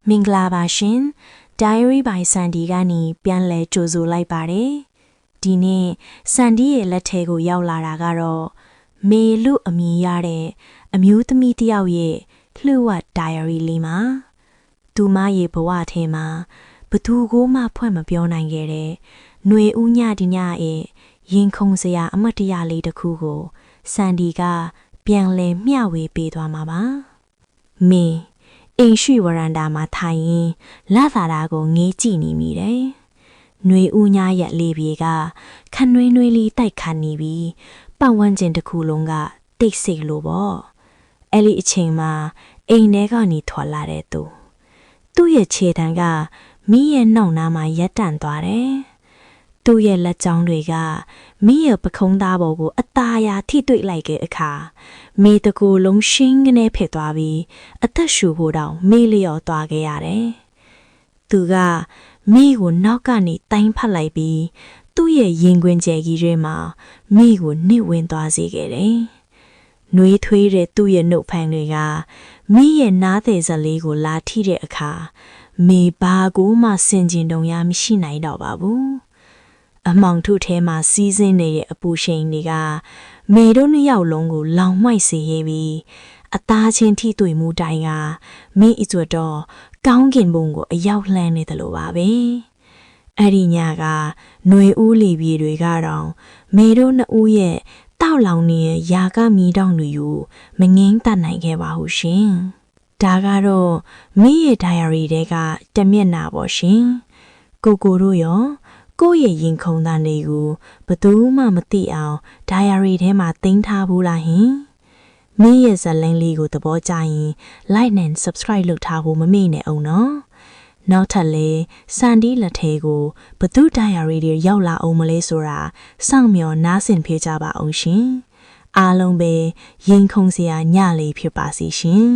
မင်္ဂလာပါရှင် Diary by Sandy ကနေပြန်လည်ကြိုဆိုလိုက်ပါတယ်ဒီနေ့ Sandy ရဲ့လက်ထဲကိုရောက်လာတာကတော့မေလို့အမည်ရတဲ့အမျိုးသမီးတစ်ယောက်ရဲ့လှုပ်ဝက် Diary လေးမှာသူမရဲ့ဘဝထဲမှာဘသူကိုမှဖွင့်မပြောနိုင်ခဲ့တဲ့ຫນွေဦးညဒီညရဲ့ရင်ခုန်စရာအမတ်တရလေးတစ်ခုကို Sandy ကပြန်လည်မျှဝေပေးသွားမှာပါမေအိမ်ရှိဝရန်တာမှာထိုင်ရင်လာသာတာကိုငေးကြည့်နေမိတယ်။ຫນွေဦးညရဲ့လေပြေကခနွေးနွေးလေးတိုက်ခတ်နေပြီးပတ်ဝန်းကျင်တစ်ခုလုံးကတိတ်ဆိတ်လို့ပေါ့။အဲ့ဒီအချိန်မှာအိမ်ထဲကနေထွက်လာတဲ့သူ့ရဲ့ခြေတံကမိရဲ့နှောက်နားမှာရက်တန့်သွားတယ်။သူ့ရဲ့လက်ချောင်းတွေကမိရဲ့ပခုံးသားပေါ်ကိုအသားအရာထိတွေ့လိုက်တဲ့အခါမိတကူလုံးရှင်းကနေဖြစ်သွားပြီးအသက်ရှူဖို့တောင်မေ့လျော့သွားခဲ့ရတယ်။သူကမိကိုနောက်ကနေတိုင်းဖတ်လိုက်ပြီးသူ့ရဲ့ရင်ခွင်ကျဲကြီးတွေမှာမိကိုနှိမ့်ဝင်သွားစေခဲ့တယ်။နှွေးထွေးတဲ့သူ့ရဲ့နှုတ်ဖန်တွေကမိရဲ့နားသေးစလေးကိုလာထိတဲ့အခါမိဘာကိုမှစင်ကျင်တုံရမရှိနိုင်တော့ပါဘူး။အမောင်ထုထဲမှာစီးဆင်းနေတဲ့အပူရှိန်တွေကမေတို့နှစ်ယောက်လုံးကိုလောင်မိုက်စေခဲ့ပြီးအသားချင်းထိတွေ့မှုတိုင်းကမိအကျွတ်တော့ကောင်းကင်ဘုံကိုအရောက်လှမ်းနေတယ်လို့ပါပဲအဲ့ဒီညကຫນွေဦးလီပြေတွေကတော့မေတို့နှစ်ဦးရဲ့တောက်လောင်နေတဲ့ယာကမီတောင်တွေကိုမငင်းတတ်နိုင်ခဲ့ပါဘူးရှင်ဒါကတော့မိရဲ့ diary တဲကတမျက်နှာပေါ့ရှင်ကိုတို့ရောကိုယ့်ရဲ့ရင်ခုန်သားတွေကိုဘသူမှမသိအောင် diary ထဲမှာတင်ထားဘူးလားဟင်မင်းရဲ့ဇာတ်လမ်းလေးကိုသဘောကျရင် like and subscribe လုပ်ထားဖို့မမေ့နဲ့အောင်နော်နောက်ထပ်လေစန်ဒီလက်ထဲကိုဘသူ diary တွေရောက်လာအောင်မလဲဆိုတာစောင့်မျှော်နားဆင်ပေးကြပါအောင်ရှင်အားလုံးပဲရင်ခုန်စရာညလေးဖြစ်ပါစေရှင်